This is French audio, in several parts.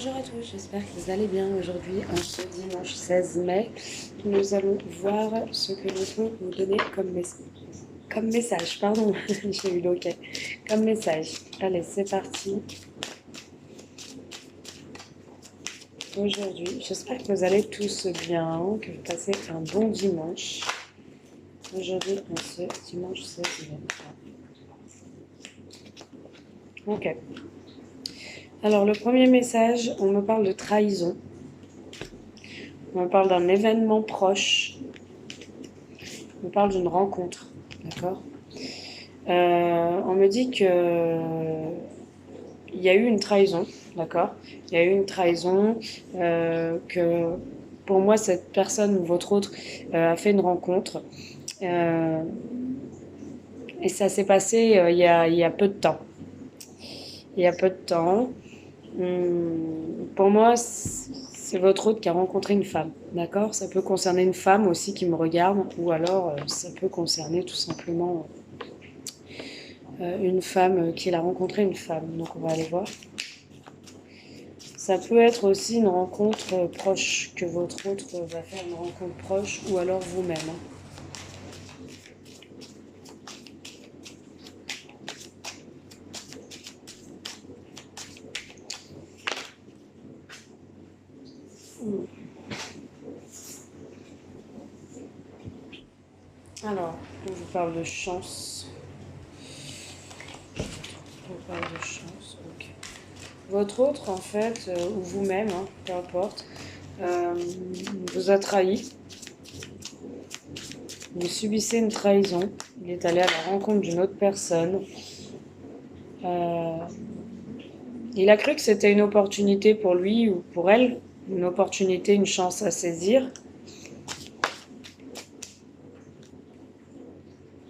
Bonjour à tous, j'espère que vous allez bien. Aujourd'hui, en ce dimanche 16 mai, nous allons voir ce que nous peut vous donner comme message. Pardon, j'ai eu l'ok. Comme message. Allez, c'est parti. Aujourd'hui, j'espère que vous allez tous bien, que vous passez un bon dimanche. Aujourd'hui, en ce dimanche 16 mai. Ok. Alors, le premier message, on me parle de trahison. On me parle d'un événement proche. On me parle d'une rencontre. D'accord ? On me dit que il y a eu une trahison, d'accord? Il y a eu une trahison, que pour moi, cette personne ou votre autre a fait une rencontre. Euh, et ça s'est passé il y a peu de temps. Il y a peu de temps. Pour moi, c'est votre autre qui a rencontré une femme, d'accord? Ça peut concerner une femme aussi qui me regarde, ou alors ça peut concerner tout simplement une femme qui a rencontré une femme. Donc on va aller voir. Ça peut être aussi une rencontre proche, que votre autre va faire une rencontre proche, ou alors vous-même. Alors, on vous parle de chance. On vous parle de chance, ok. Votre autre, en fait, ou vous-même, hein, peu importe, vous a trahi. Vous subissez une trahison. Il est allé à la rencontre d'une autre personne. Il a cru que c'était une opportunité pour lui ou pour elle, une opportunité, une chance à saisir.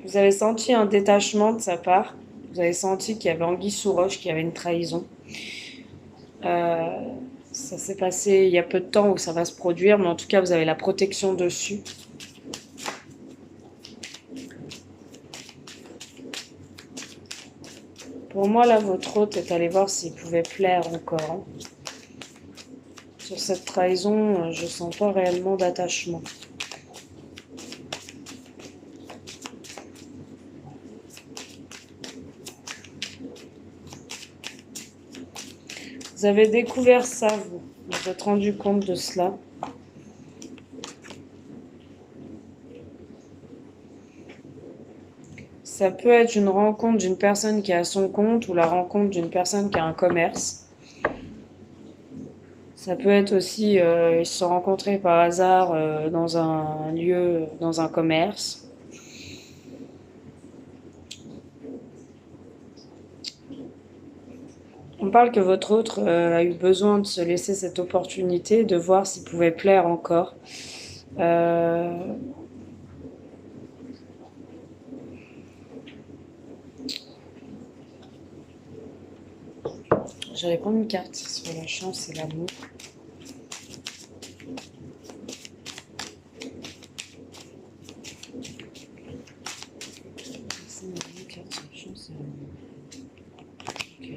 Vous avez senti un détachement de sa part. Vous avez senti qu'il y avait anguille sous roche, qu'il y avait une trahison. Ça s'est passé il y a peu de temps où ça va se produire, mais en tout cas, vous avez la protection dessus. Pour moi, là, votre hôte est allé voir s'il pouvait plaire encore. Sur cette trahison, je sens pas réellement d'attachement. Vous avez découvert ça, vous. Vous vous êtes rendu compte de cela. Ça peut être une rencontre d'une personne qui a son compte ou la rencontre d'une personne qui a un commerce. Ça peut être aussi, ils se sont rencontrés par hasard dans un lieu, dans un commerce. On parle que votre autre a eu besoin de se laisser cette opportunité, de voir s'il pouvait plaire encore. J'allais prendre une carte sur la chance et l'amour. C'est une carte sur la chance et l'amour. Ok.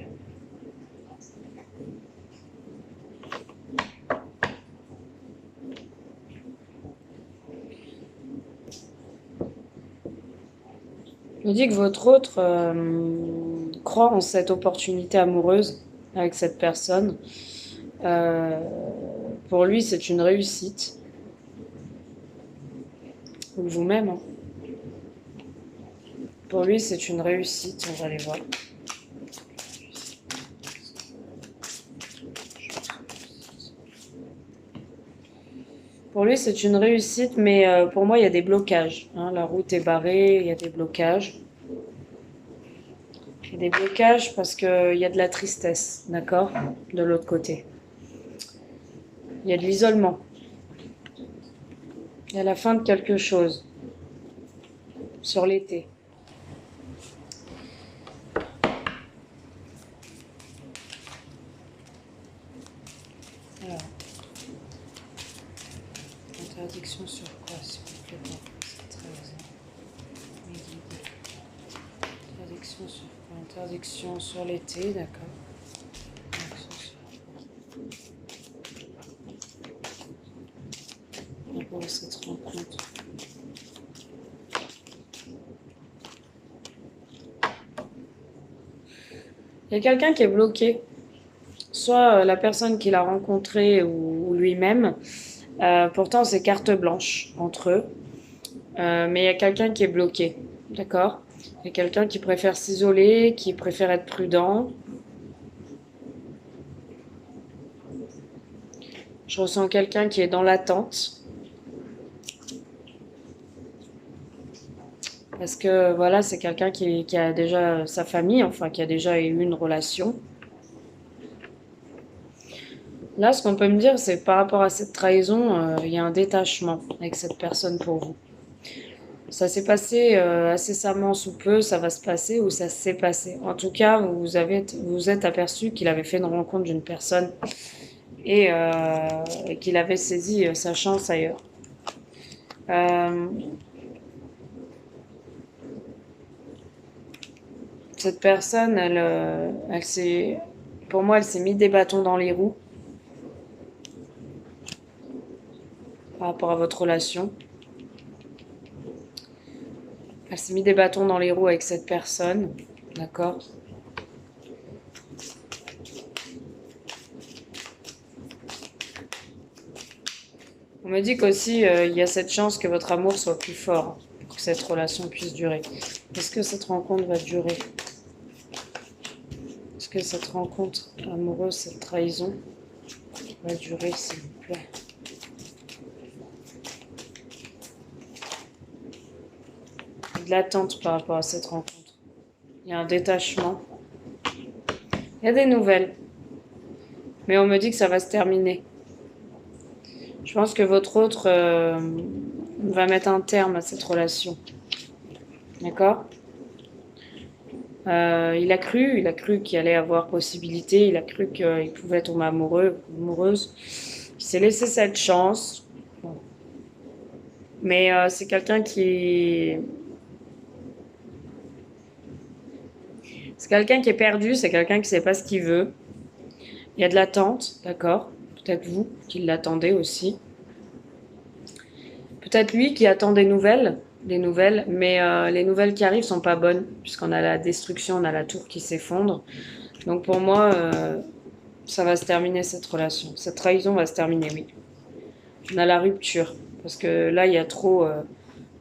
Je me dis que votre autre croit en cette opportunité amoureuse avec cette personne. Pour lui, c'est une réussite. Ou vous-même. Hein. Pour lui, c'est une réussite. On va aller voir. Pour lui, c'est une réussite, mais pour moi, il y a des blocages. Hein. La route est barrée, il y a des blocages. Il y a des blocages parce qu'il y a de la tristesse, d'accord, de l'autre côté. Il y a de l'isolement. Il y a la fin de quelque chose. Sur l'été. Alors. Interdiction sur quoi, s'il vous plaît, pour cette trahison? Interdiction sur quoi? Interdiction sur l'été, d'accord. rapport à cette rencontre. Il y a quelqu'un qui est bloqué, soit la personne qui l'a rencontré ou lui-même. Pourtant, c'est carte blanche entre eux. Mais il y a quelqu'un qui est bloqué, d'accord? Il y a quelqu'un qui préfère s'isoler, qui préfère être prudent. Je ressens quelqu'un qui est dans l'attente. Parce que voilà, c'est quelqu'un qui a déjà sa famille, enfin qui a déjà eu une relation. Là, ce qu'on peut me dire, c'est par rapport à cette trahison, il y a un détachement avec cette personne pour vous. Ça s'est passé incessamment sous peu, ça va se passer ou ça s'est passé. En tout cas, vous êtes aperçu qu'il avait fait une rencontre d'une personne et qu'il avait saisi sa chance ailleurs. Cette personne, pour moi, elle s'est mis des bâtons dans les roues par rapport à votre relation. Elle s'est mis des bâtons dans les roues avec cette personne, d'accord? On me dit qu'aussi, il y a cette chance que votre amour soit plus fort pour que cette relation puisse durer. Est-ce que cette rencontre va durer? Est-ce que cette rencontre amoureuse, cette trahison, va durer, s'il vous plaît? De l'attente par rapport à cette rencontre. Il y a un détachement. Il y a des nouvelles. Mais on me dit que ça va se terminer. Je pense que votre autre va mettre un terme à cette relation. D'accord? Il a cru qu'il allait avoir possibilité, il a cru qu'il pouvait tomber amoureux, amoureuse. Il s'est laissé cette chance. Bon. Mais c'est quelqu'un qui... C'est quelqu'un qui est perdu, c'est quelqu'un qui ne sait pas ce qu'il veut. Il y a de l'attente, d'accord? Peut-être vous qui l'attendez aussi. Peut-être lui qui attend des nouvelles, mais les nouvelles qui arrivent sont pas bonnes, puisqu'on a la destruction, on a la tour qui s'effondre. Donc pour moi, ça va se terminer cette relation. Cette trahison va se terminer, oui. On a la rupture, parce que là, il y a trop...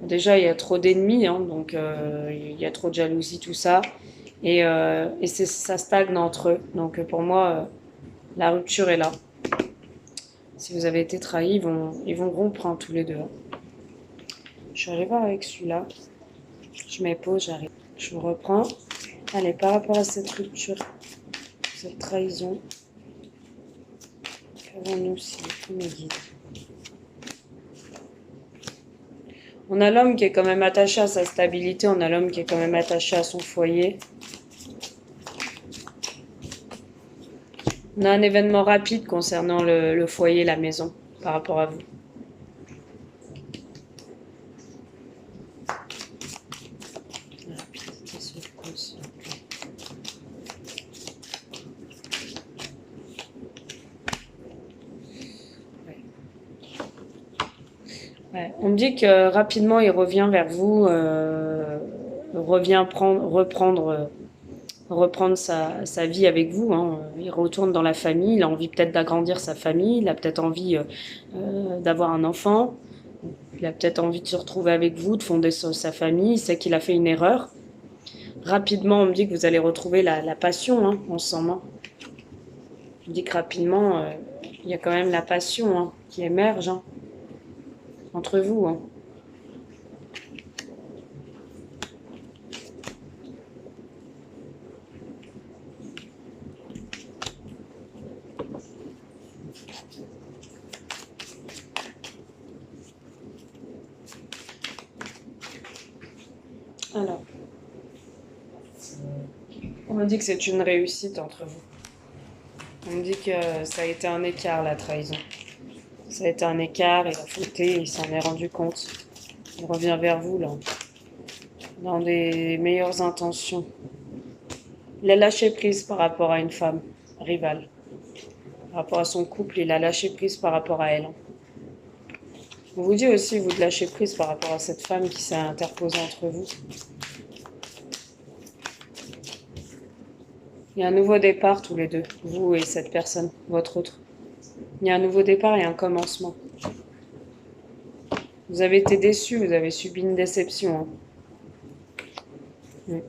déjà, il y a trop d'ennemis, hein, donc il y a trop de jalousie, tout ça. Et ça stagne entre eux. Donc pour moi, la rupture est là. Si vous avez été trahis, ils vont rompre hein, tous les deux. Je vais aller voir avec celui-là. Je mets pause, j'arrive. Je vous reprends. Allez, par rapport à cette rupture, cette trahison, qu'avons-nous si tout me guide? On a l'homme qui est quand même attaché à sa stabilité, on a l'homme qui est quand même attaché à son foyer. On a un événement rapide concernant le foyer, la maison, par rapport à vous. Rapidité sur le coup, s'il vous plaît. Ouais. On me dit que rapidement il revient vers vous, reprendre sa vie avec vous. Hein. Il retourne dans la famille, il a envie peut-être d'agrandir sa famille, il a peut-être envie d'avoir un enfant, il a peut-être envie de se retrouver avec vous, de fonder sa famille, il sait qu'il a fait une erreur. Rapidement, on me dit que vous allez retrouver la passion hein, ensemble. Hein. On me dit que rapidement, il y a quand même la passion hein, qui émerge hein, entre vous. Hein. Alors, on me dit que c'est une réussite entre vous. On me dit que ça a été un écart, la trahison. Ça a été un écart, il a fauté, il s'en est rendu compte. Il revient vers vous, là, dans des meilleures intentions. Il a lâché prise par rapport à une femme rivale. Par rapport à son couple, il a lâché prise par rapport à elle. On vous dit aussi, vous, de lâcher prise par rapport à cette femme qui s'est interposée entre vous. Il y a un nouveau départ tous les deux, vous et cette personne, votre autre. Il y a un nouveau départ et un commencement. Vous avez été déçus, vous avez subi une déception. Hein.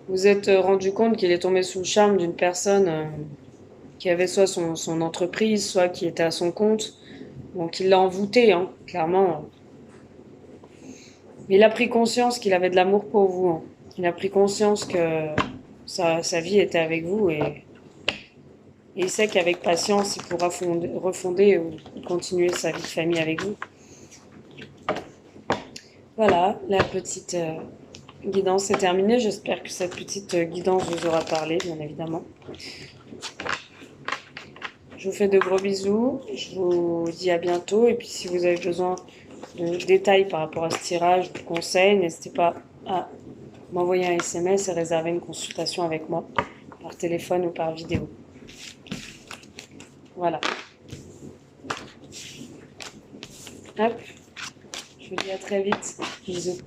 Vous êtes rendu compte qu'il est tombé sous le charme d'une personne qui avait soit son entreprise, soit qui était à son compte. Donc il l'a envoûté, hein, clairement. Il a pris conscience qu'il avait de l'amour pour vous. Hein. Il a pris conscience que sa vie était avec vous et il sait qu'avec patience, il pourra refonder ou continuer sa vie de famille avec vous. Voilà, la petite guidance est terminée. J'espère que cette petite guidance vous aura parlé, bien évidemment. Je vous fais de gros bisous. Je vous dis à bientôt. Et puis si vous avez besoin de détails par rapport à ce tirage, de conseils, n'hésitez pas à m'envoyer un SMS et réserver une consultation avec moi par téléphone ou par vidéo. Voilà. Hop. Je vous dis à très vite. Bisous.